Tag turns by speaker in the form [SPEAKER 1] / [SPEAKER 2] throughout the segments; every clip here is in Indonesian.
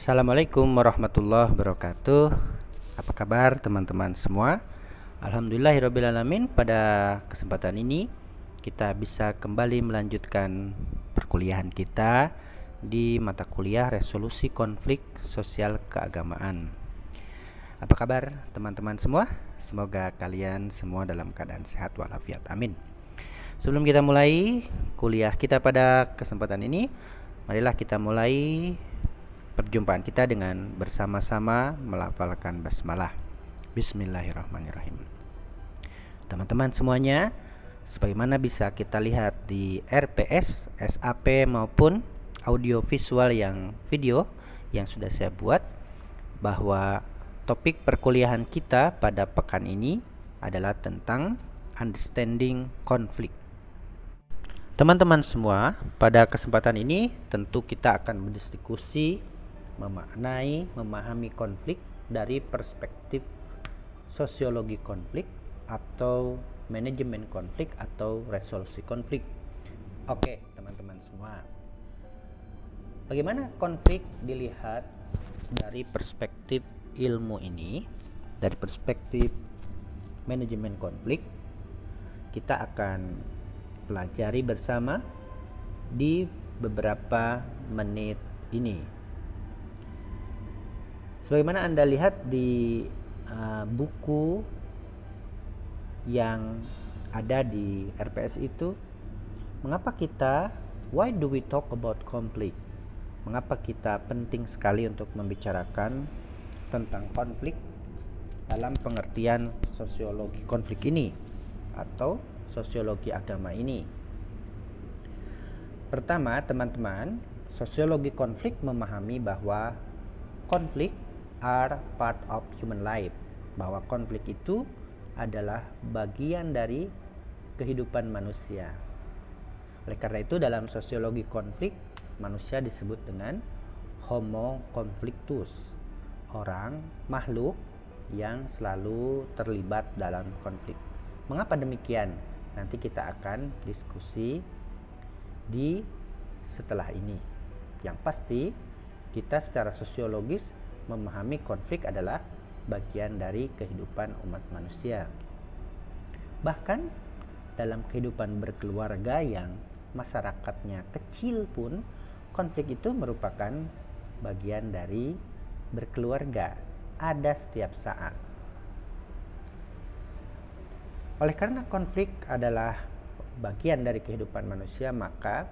[SPEAKER 1] Assalamualaikum warahmatullahi wabarakatuh. Apa kabar teman-teman semua? Alhamdulillahirrabbilalamin. Pada kesempatan ini kita bisa kembali melanjutkan perkuliahan kita di mata kuliah resolusi konflik sosial keagamaan. Apa kabar teman-teman semua? Semoga kalian semua dalam keadaan sehat walafiat, amin. Sebelum kita mulai kuliah kita pada kesempatan ini, marilah kita mulai perjumpaan kita dengan bersama-sama melafalkan basmalah. Bismillahirrahmanirrahim. Teman-teman semuanya, sebagaimana bisa kita lihat di RPS, SAP maupun audio visual yang video yang sudah saya buat, bahwa topik perkuliahan kita pada pekan ini adalah tentang understanding conflict. Teman-teman semua, pada kesempatan ini tentu kita akan berdiskusi memaknai, memahami konflik dari perspektif sosiologi konflik atau manajemen konflik atau resolusi konflik. Oke, teman-teman semua. Bagaimana konflik dilihat dari perspektif ilmu ini, dari perspektif manajemen konflik? Kita akan pelajari bersama di beberapa menit ini. Sebagaimana Anda lihat di buku yang ada di RPS itu, why do we talk about conflict? Mengapa kita penting sekali untuk membicarakan tentang konflik dalam pengertian sosiologi konflik ini atau sosiologi agama ini. Pertama, teman-teman, sosiologi konflik memahami bahwa konflik are part of human life, bahwa konflik itu adalah bagian dari kehidupan manusia. Oleh karena itu, dalam sosiologi konflik, manusia disebut dengan homo conflictus, orang, makhluk yang selalu terlibat dalam konflik. Mengapa demikian? Nanti kita akan diskusi di setelah ini. Yang pasti kita secara sosiologis memahami konflik adalah bagian dari kehidupan umat manusia. Bahkan dalam kehidupan berkeluarga yang masyarakatnya kecil pun, konflik itu merupakan bagian dari berkeluarga, ada setiap saat. Oleh karena konflik adalah bagian dari kehidupan manusia, maka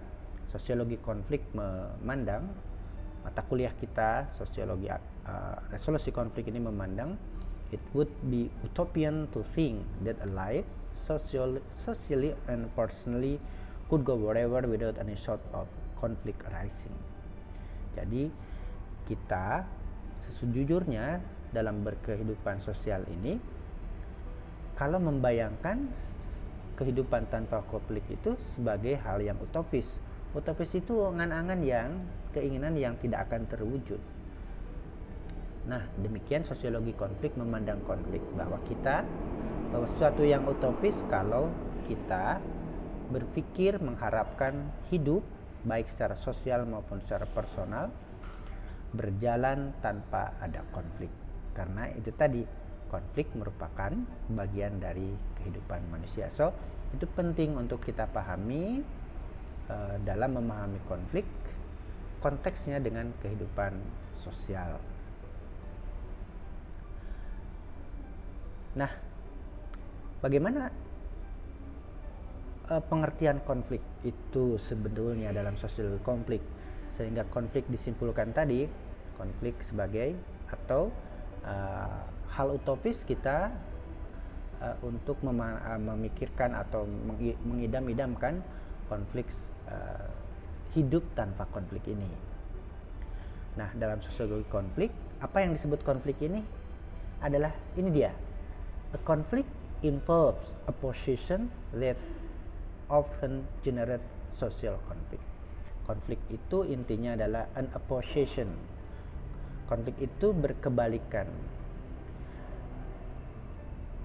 [SPEAKER 1] sosiologi konflik memandang, mata kuliah kita sosiologi resolusi konflik ini memandang, it would be utopian to think that a life socially and personally could go wherever without any sort of conflict arising. Jadi kita sesungguhnya dalam berkehidupan sosial ini, kalau membayangkan kehidupan tanpa konflik itu sebagai hal yang utopis. Utopis itu angan-angan yang, keinginan yang tidak akan terwujud. Nah, demikian sosiologi konflik memandang konflik, bahwa sesuatu yang utopis kalau kita berpikir mengharapkan hidup baik secara sosial maupun secara personal berjalan tanpa ada konflik. Karena itu tadi, konflik merupakan bagian dari kehidupan manusia. So, itu penting untuk kita pahami dalam memahami konflik, konteksnya dengan kehidupan sosial. Nah, bagaimana pengertian konflik itu sebetulnya dalam sosiologi konflik, sehingga konflik disimpulkan tadi, konflik sebagai atau hal utopis kita untuk memikirkan atau mengidam-idamkan konflik hidup tanpa konflik ini. Nah, dalam sosiologi konflik, apa yang disebut konflik ini adalah, ini dia, a conflict involves a position that often generate social conflict. Konflik itu intinya adalah an opposition. Konflik itu berkebalikan.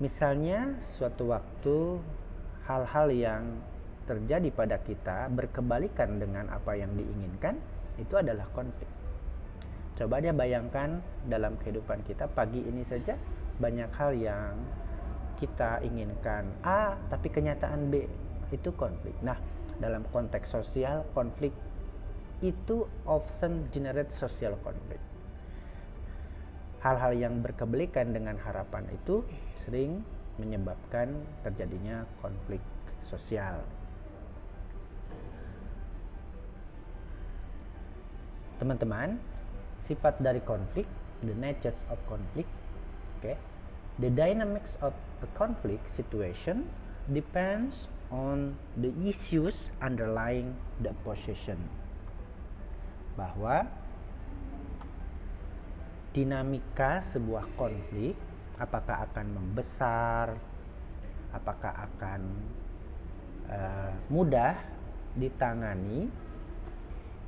[SPEAKER 1] Misalnya suatu waktu hal-hal yang terjadi pada kita berkebalikan dengan apa yang diinginkan, itu adalah konflik. Coba dia bayangkan dalam kehidupan kita pagi ini saja banyak hal yang kita inginkan A tapi kenyataan B, itu konflik. Nah, dalam konteks sosial, konflik itu often generate social conflict. Hal-hal yang berkebalikan dengan harapan itu sering menyebabkan terjadinya konflik sosial. Teman-teman, sifat dari konflik, the natures of conflict, okay? The dynamics of a conflict situation depends on the issues underlying the opposition. Bahwa dinamika sebuah konflik, apakah akan membesar, apakah akan mudah ditangani,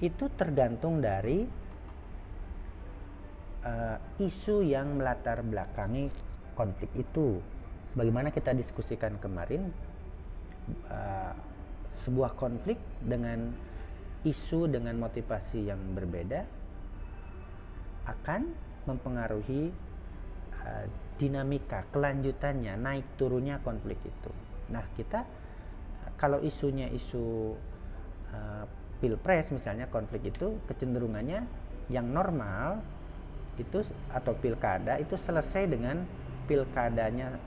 [SPEAKER 1] itu tergantung dari isu yang melatar belakangi konflik itu. Sebagaimana kita diskusikan kemarin, sebuah konflik dengan isu dengan motivasi yang berbeda akan mempengaruhi dinamika kelanjutannya, naik turunnya konflik itu. Nah, kita kalau isunya isu pilpres misalnya, konflik itu kecenderungannya yang normal itu atau pilkada itu selesai dengan pilkadanya,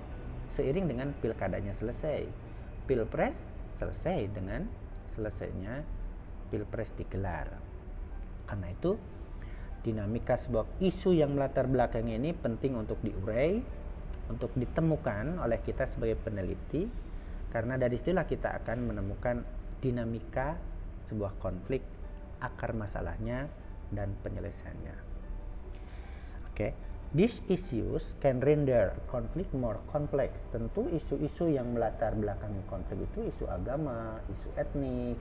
[SPEAKER 1] seiring dengan pilkadanya selesai. Pilpres selesai dengan selesainya pilpres digelar. Karena itu dinamika sebuah isu yang melatar belakang ini penting untuk diurai, untuk ditemukan oleh kita sebagai peneliti, karena dari situlah kita akan menemukan dinamika sebuah konflik, akar masalahnya dan penyelesaiannya. Oke, these issues can render conflict more complex. Tentu isu-isu yang melatar belakangi konflik itu isu agama, isu etnik,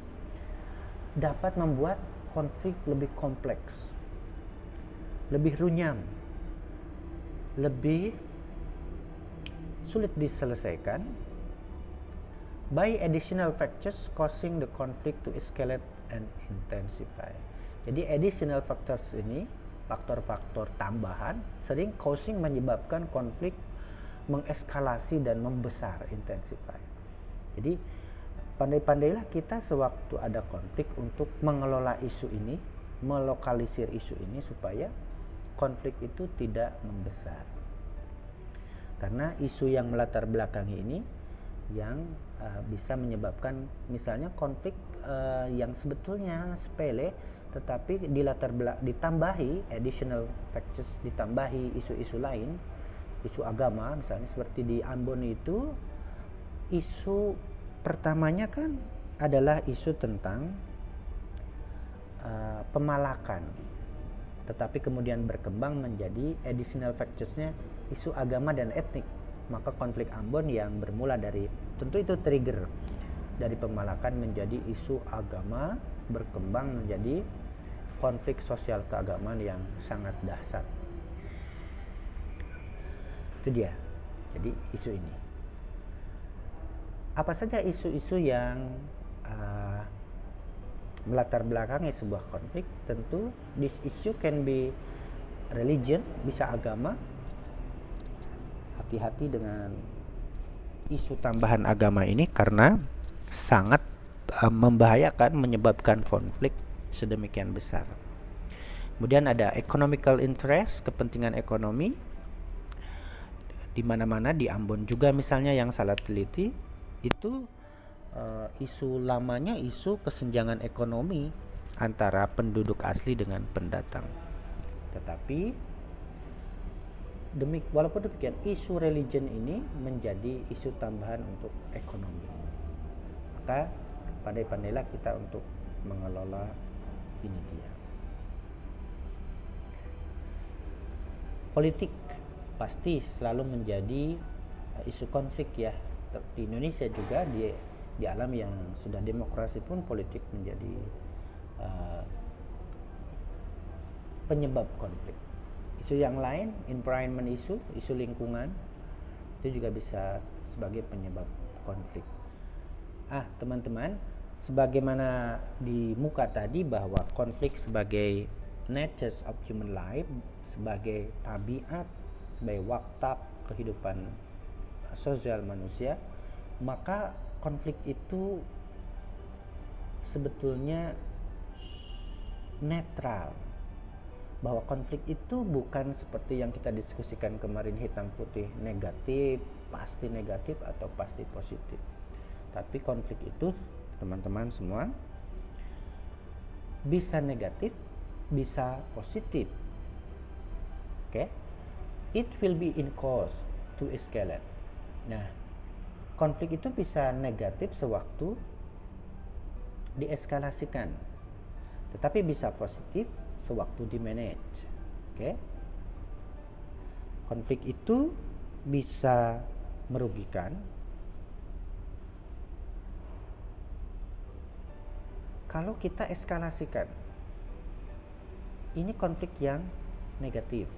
[SPEAKER 1] dapat membuat konflik lebih kompleks, lebih runyam, lebih sulit diselesaikan, by additional factors causing the conflict to escalate and intensify. Jadi additional factors ini, faktor-faktor tambahan, sering causing menyebabkan konflik mengeskalasi dan membesar, intensify. Jadi pandai-pandailah kita sewaktu ada konflik untuk mengelola isu ini, melokalisir isu ini supaya konflik itu tidak membesar. Karena isu yang melatar belakangi ini yang bisa menyebabkan misalnya konflik yang sebetulnya sepele, tetapi ditambahi additional factors, ditambahi isu-isu lain, isu agama misalnya seperti di Ambon itu. Isu pertamanya kan adalah isu tentang pemalakan, tetapi kemudian berkembang menjadi additional factorsnya isu agama dan etnik. Maka konflik Ambon yang bermula dari, tentu itu trigger dari pemalakan menjadi isu agama, berkembang menjadi konflik sosial keagamaan yang sangat dahsyat. Itu dia. Jadi isu ini. Apa saja isu-isu yang melatar belakangi sebuah konflik? Tentu this issue can be religion, bisa agama. Hati-hati dengan isu tambahan agama ini karena sangat membahayakan, menyebabkan konflik sedemikian besar. Kemudian ada economical interest, kepentingan ekonomi. Di mana-mana di Ambon juga misalnya yang salah teliti itu isu lamanya isu kesenjangan ekonomi antara penduduk asli dengan pendatang. Tetapi walaupun demikian, isu religion ini menjadi isu tambahan untuk ekonomi. Maka pandai-pandailah kita untuk mengelola ini dia. Politik pasti selalu menjadi isu konflik ya. Di Indonesia juga, di alam yang sudah demokrasi pun politik menjadi penyebab konflik. Isu yang lain, environment isu lingkungan, itu juga bisa sebagai penyebab konflik. Teman-teman, sebagaimana di muka tadi bahwa konflik sebagai nature of human life, sebagai tabiat, sebagai watak kehidupan sosial manusia, maka konflik itu sebetulnya netral. Bahwa konflik itu bukan seperti yang kita diskusikan kemarin, hitam putih, negatif, pasti negatif atau pasti positif. Tapi konflik itu, teman-teman semua, bisa negatif, bisa positif. Oke? It will be in cause to escalate. Nah, konflik itu bisa negatif sewaktu dieskalasikan, tetapi bisa positif sewaktu di manage. Oke? Konflik itu bisa merugikan kalau kita eskalasikan. Ini konflik yang negatif.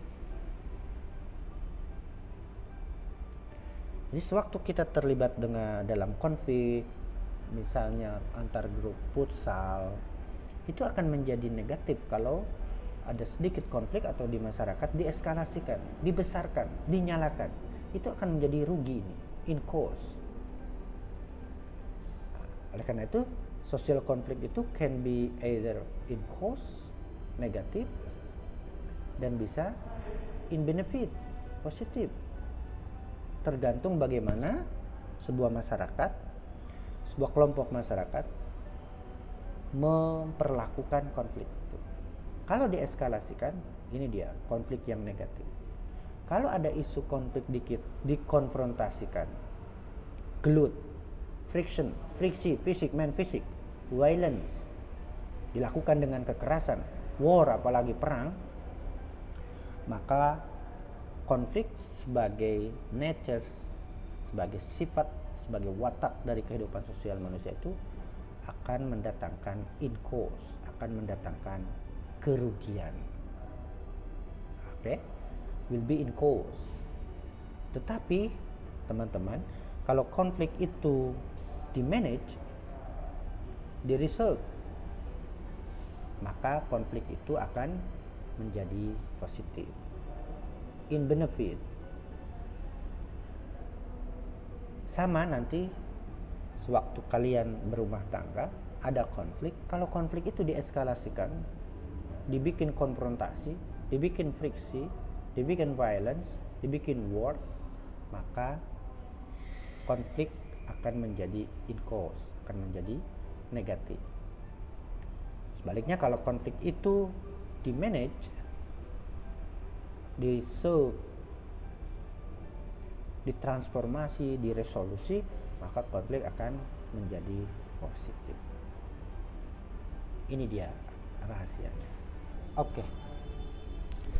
[SPEAKER 1] Jadi sewaktu kita terlibat dalam konflik, misalnya antar grup futsal, itu akan menjadi negatif kalau ada sedikit konflik atau di masyarakat dieskalasikan, dibesarkan, dinyalakan. Itu akan menjadi rugi ini, in cause. Oleh karena itu, social conflict itu can be either in cause, negatif, dan bisa in benefit, positif. Tergantung bagaimana sebuah masyarakat, sebuah kelompok masyarakat memperlakukan konflik itu. Kalau dieskalasikan, ini dia konflik yang negatif. Kalau ada isu konflik dikit, dikonfrontasikan, gelut, friction, friksi, fisik, fisik, violence, dilakukan dengan kekerasan, war, apalagi perang, maka konflik sebagai nature, sebagai sifat, sebagai watak dari kehidupan sosial manusia itu akan mendatangkan in cause, akan mendatangkan kerugian. Oke? Will be in cause. Tetapi teman-teman, kalau konflik itu di manage, di resolve, maka konflik itu akan menjadi positif, in benefit. Sama nanti sewaktu kalian berumah tangga ada konflik, kalau konflik itu dieskalasikan, dibikin konfrontasi, dibikin friksi, dibikin violence, dibikin war, maka konflik akan menjadi in cause, akan menjadi negatif. Sebaliknya kalau konflik itu di manage, di solve, ditransformasi, diresolusi, maka konflik akan menjadi positif. Ini dia rahasianya. Oke.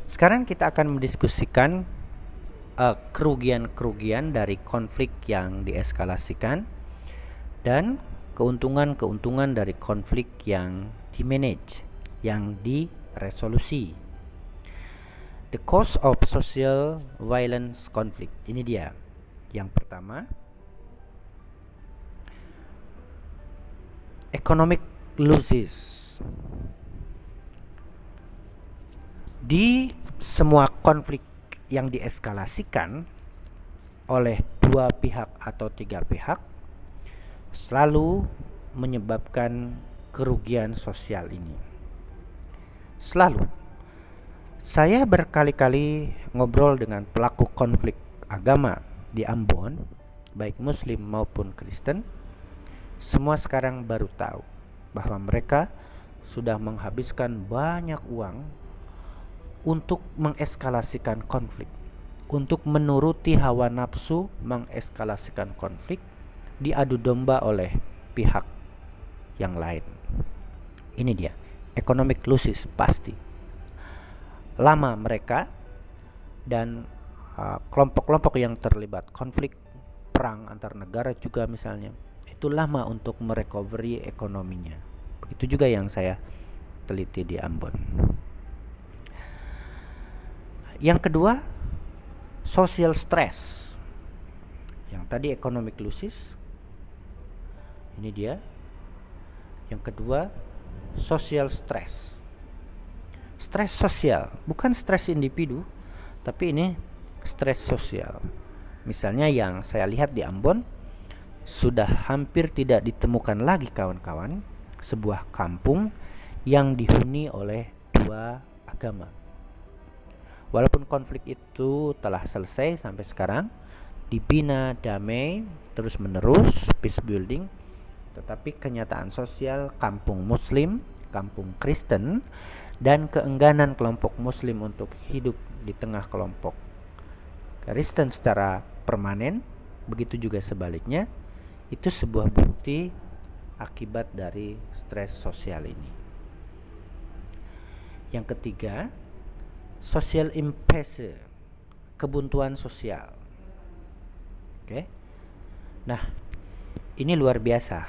[SPEAKER 1] Sekarang kita akan mendiskusikan kerugian-kerugian dari konflik yang dieskalasikan dan keuntungan-keuntungan dari konflik yang di-manage, yang diresolusi. The cause of social violence conflict. Ini dia. Yang pertama, economic losses. Di semua konflik yang dieskalasikan oleh dua pihak atau tiga pihak selalu menyebabkan kerugian sosial ini. Selalu. Saya berkali-kali ngobrol dengan pelaku konflik agama di Ambon, baik Muslim maupun Kristen. Semua sekarang baru tahu bahwa mereka sudah menghabiskan banyak uang untuk mengeskalasikan konflik, untuk menuruti hawa nafsu, mengeskalasikan konflik, diadu domba oleh pihak yang lain. Ini dia, economic losses pasti. Lama mereka dan kelompok-kelompok yang terlibat konflik perang antar negara juga misalnya, itu lama untuk merecovery ekonominya. Begitu juga yang saya teliti di Ambon. Yang kedua, social stress. Yang tadi economic losses, ini dia. Yang kedua, social stress. stres sosial, bukan stres individu, tapi ini stres sosial. Misalnya yang saya lihat di Ambon, sudah hampir tidak ditemukan lagi kawan-kawan sebuah kampung yang dihuni oleh dua agama. Walaupun konflik itu telah selesai sampai sekarang, dibina damai terus menerus, peace building, tetapi kenyataan sosial kampung Muslim, kampung Kristen, dan keengganan kelompok Muslim untuk hidup di tengah kelompok Kristen secara permanen, begitu juga sebaliknya, itu sebuah bukti akibat dari stres sosial ini. Yang ketiga, social impasse, kebuntuan sosial. Oke. Nah, ini luar biasa.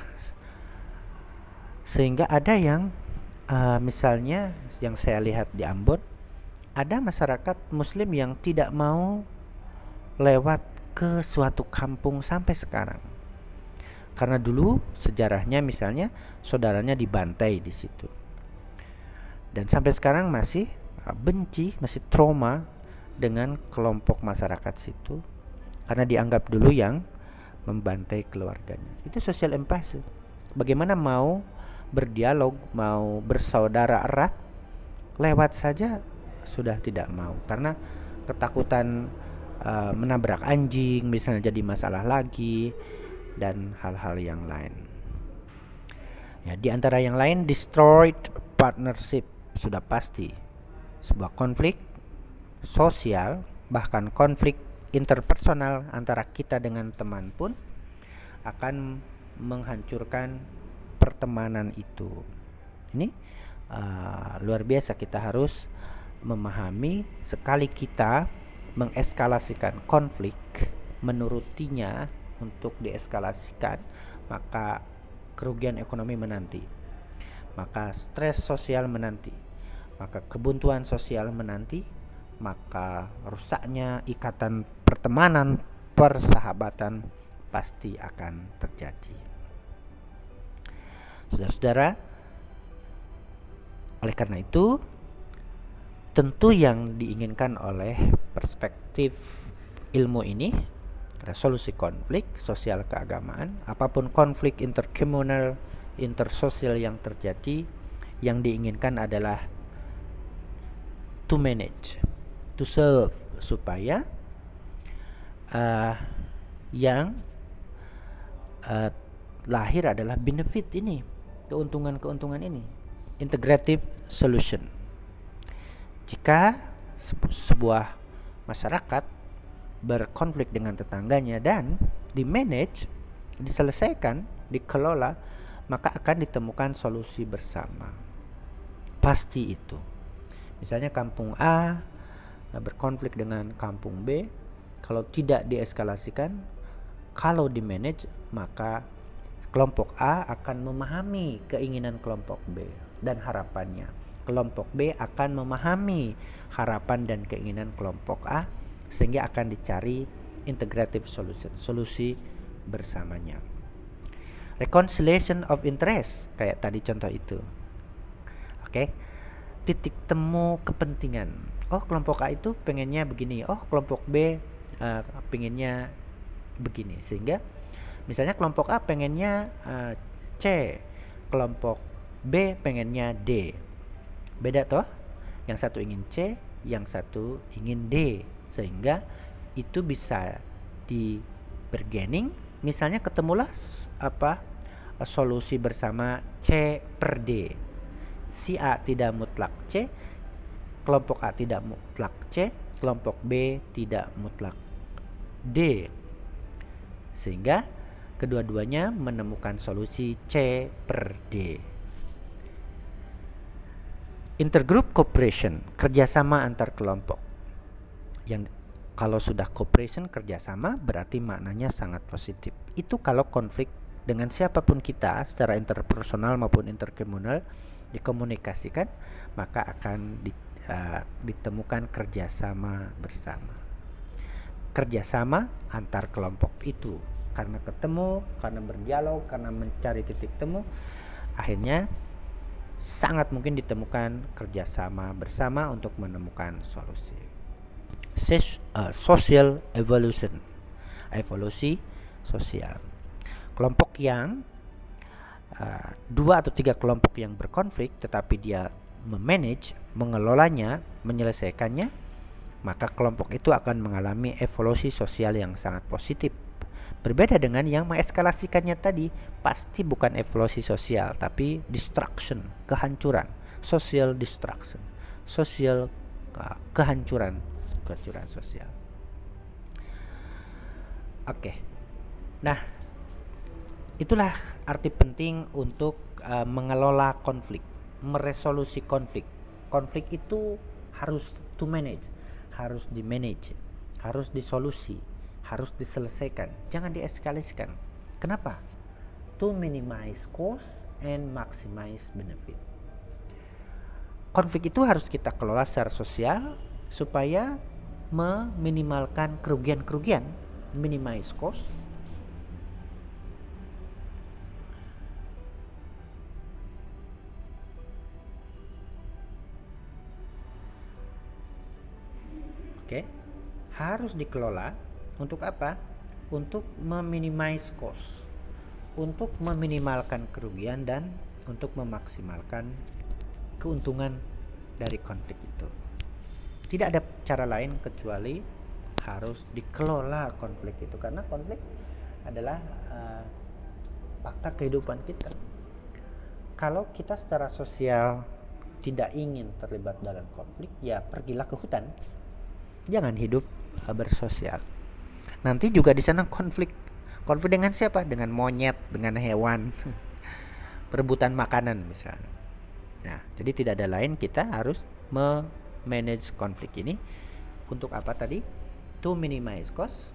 [SPEAKER 1] Sehingga ada yang misalnya yang saya lihat di Ambon, ada masyarakat Muslim yang tidak mau lewat ke suatu kampung sampai sekarang. Karena dulu sejarahnya misalnya saudaranya dibantai di situ. Dan sampai sekarang masih benci, masih trauma dengan kelompok masyarakat situ karena dianggap dulu yang membantai keluarganya. Itu social impasse. Bagaimana mau berdialog, mau bersaudara erat, lewat saja sudah tidak mau karena ketakutan menabrak anjing misalnya jadi masalah lagi, dan hal-hal yang lain. Ya, di antara yang lain, destroyed partnership, sudah pasti sebuah konflik sosial, bahkan konflik interpersonal antara kita dengan teman pun akan menghancurkan pertemanan itu. Ini luar biasa, kita harus memahami sekali kita mengeskalasikan konflik, menurutinya untuk dieskalasikan, maka kerugian ekonomi menanti, maka stres sosial menanti, maka kebuntuan sosial menanti, maka rusaknya ikatan pertemanan, persahabatan pasti akan terjadi. Saudara-saudara, oleh karena itu tentu yang diinginkan oleh perspektif ilmu ini, resolusi konflik sosial keagamaan, apapun konflik interkomunal, intersosial yang terjadi, yang diinginkan adalah to manage, to serve, supaya yang lahir adalah benefit ini, keuntungan-keuntungan ini, integrative solution. Jika sebuah masyarakat berkonflik dengan tetangganya dan di-manage, diselesaikan, dikelola, maka akan ditemukan solusi bersama. Pasti itu. Misalnya kampung A berkonflik dengan kampung B, kalau tidak dieskalasikan, kalau di-manage, maka kelompok A akan memahami keinginan kelompok B dan harapannya. Kelompok B akan memahami harapan dan keinginan kelompok A, sehingga akan dicari integrative solution, solusi bersamanya. Reconciliation of interest, kayak tadi contoh itu. Oke. Titik temu kepentingan. Oh, kelompok A itu pengennya begini. Oh, kelompok B pengennya begini. Sehingga misalnya kelompok A pengennya C, kelompok B pengennya D. Beda toh? Yang satu ingin C, yang satu ingin D. Sehingga itu bisa di bargaining, misalnya ketemulah solusi bersama C per D. Si A tidak mutlak C, kelompok A tidak mutlak C, kelompok B tidak mutlak D. Sehingga kedua-duanya menemukan solusi C per D. Intergroup cooperation, kerjasama antar kelompok. Yang kalau sudah cooperation, kerjasama, berarti maknanya sangat positif. Itu kalau konflik dengan siapapun kita secara interpersonal maupun interkomunal dikomunikasikan, maka akan ditemukan kerjasama bersama. Kerjasama antar kelompok itu karena ketemu, karena berdialog, karena mencari titik temu, akhirnya sangat mungkin ditemukan kerjasama bersama untuk menemukan solusi. Social evolution, evolusi sosial. Kelompok yang 2 atau 3 kelompok yang berkonflik tetapi dia memanage, mengelolanya, menyelesaikannya, maka kelompok itu akan mengalami evolusi sosial yang sangat positif. Berbeda dengan yang mengeskalasikannya tadi, pasti bukan evolusi sosial tapi destruction, kehancuran, social destruction, social kehancuran sosial. Oke. Nah, itulah arti penting untuk mengelola konflik, meresolusi konflik. Konflik itu harus to manage, harus di-manage, harus disolusi, harus diselesaikan, jangan dieskalasikan. Kenapa? To minimize cost and maximize benefit. Konflik itu harus kita kelola secara sosial supaya meminimalkan kerugian-kerugian, minimize cost, harus dikelola untuk apa? Untuk meminimize cost, untuk meminimalkan kerugian dan untuk memaksimalkan keuntungan dari konflik itu. Tidak ada cara lain kecuali harus dikelola konflik itu, karena konflik adalah fakta kehidupan kita. Kalau kita secara sosial tidak ingin terlibat dalam konflik, ya pergilah ke hutan. Jangan hidup bersosial. Nanti juga di sana konflik dengan siapa? Dengan monyet, dengan hewan, perebutan makanan misalnya. Nah, jadi tidak ada lain, kita harus manage konflik ini untuk apa tadi? To minimize cost,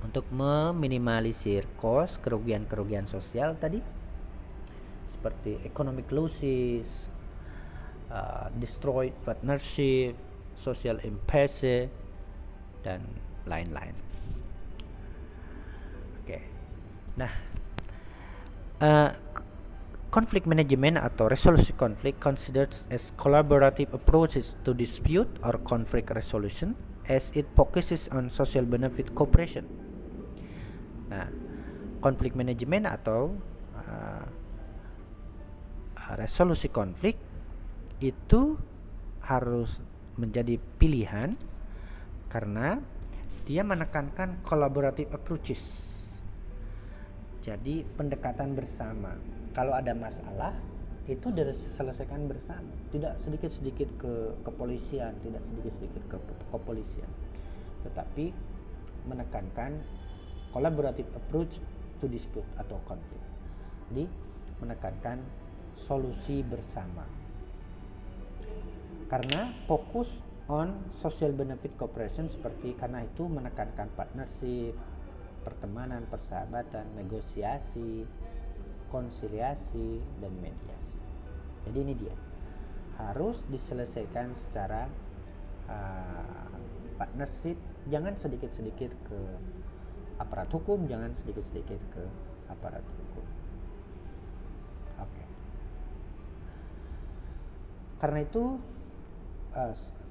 [SPEAKER 1] untuk meminimalisir cost, kerugian-kerugian sosial tadi, seperti economic losses, destroyed partnership, social impasse, dan lain-lain. Oke. Nah, conflict management atau resolusi konflik considers as collaborative approaches to dispute or conflict resolution as it focuses on social benefit cooperation. Nah, konflik manajemen atau resolusi konflik itu harus menjadi pilihan karena dia menekankan collaborative approaches. Jadi pendekatan bersama. Kalau ada masalah itu diselesaikan bersama, tidak sedikit-sedikit ke kepolisian, tidak sedikit-sedikit ke kepolisian, tetapi menekankan collaborative approach to dispute atau konflik. Jadi menekankan solusi bersama. Karena fokus on social benefit cooperation, seperti karena itu menekankan partnership, pertemanan, persahabatan, negosiasi, konsiliasi, dan mediasi. Jadi ini dia, harus diselesaikan secara partnership, jangan sedikit-sedikit ke aparat hukum, jangan sedikit-sedikit ke aparat hukum. Oke. Karena itu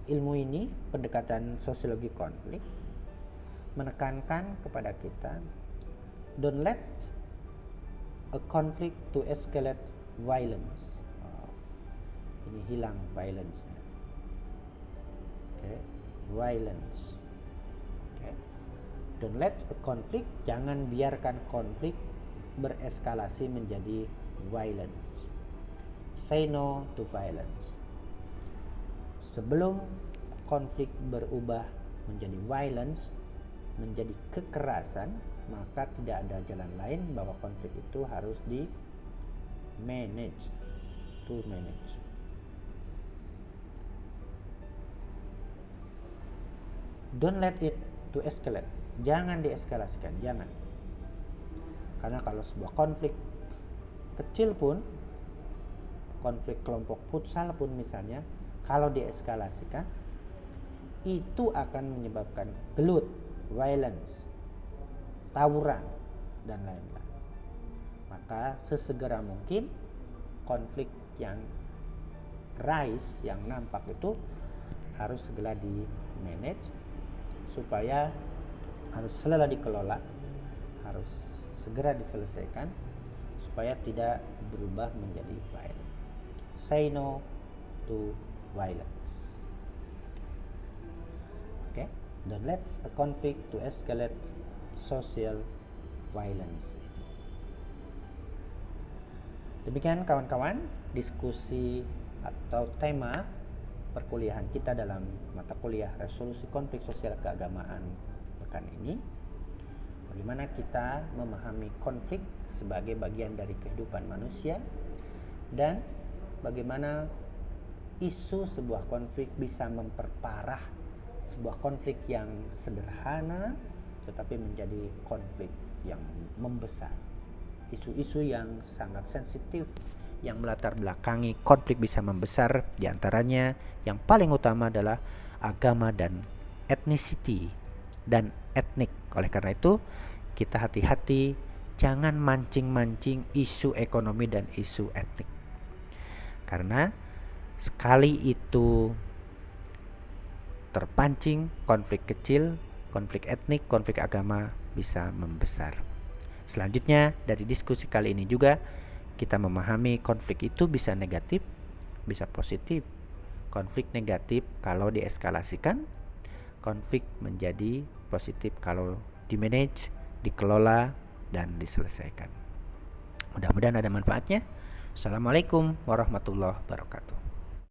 [SPEAKER 1] ilmu ini, pendekatan sosiologi konflik, menekankan kepada kita, don't let a conflict to escalate violence. Ini hilang violence-nya. Violence. Don't let a conflict, jangan biarkan konflik bereskalasi menjadi violence. Say no to violence. Sebelum konflik berubah menjadi violence, menjadi kekerasan, maka tidak ada jalan lain bahwa konflik itu harus di manage, to manage. Don't let it to escalate. Jangan dieskalasikan, jangan. Karena kalau sebuah konflik kecil pun, konflik kelompok futsal pun misalnya, kalau dieskalasikan itu akan menyebabkan gelut, violence, tawuran, dan lain-lain. Maka sesegera mungkin konflik yang rise, yang nampak itu harus segera di manage, supaya harus selalu dikelola, harus segera diselesaikan supaya tidak berubah menjadi violent. Say no to violence. Okay? Don't let a conflict to escalate social violence. Demikian kawan-kawan diskusi atau tema perkuliahan kita dalam mata kuliah resolusi konflik sosial keagamaan pekan ini. Bagaimana kita memahami konflik sebagai bagian dari kehidupan manusia, dan bagaimana isu sebuah konflik bisa memperparah sebuah konflik yang sederhana tetapi menjadi konflik yang membesar. Isu-isu yang sangat sensitif yang melatar belakangi konflik bisa membesar, diantaranya yang paling utama adalah agama dan ethnicity dan etnik. Oleh karena itu kita hati-hati jangan mancing-mancing isu ekonomi dan isu etnik, karena sekali itu terpancing konflik kecil, konflik etnik, konflik agama bisa membesar. Selanjutnya dari diskusi kali ini juga kita memahami konflik itu bisa negatif, bisa positif. Konflik negatif kalau dieskalasikan, konflik menjadi positif kalau dimanage, dikelola, dan diselesaikan. Mudah-mudahan ada manfaatnya. Assalamualaikum warahmatullahi wabarakatuh.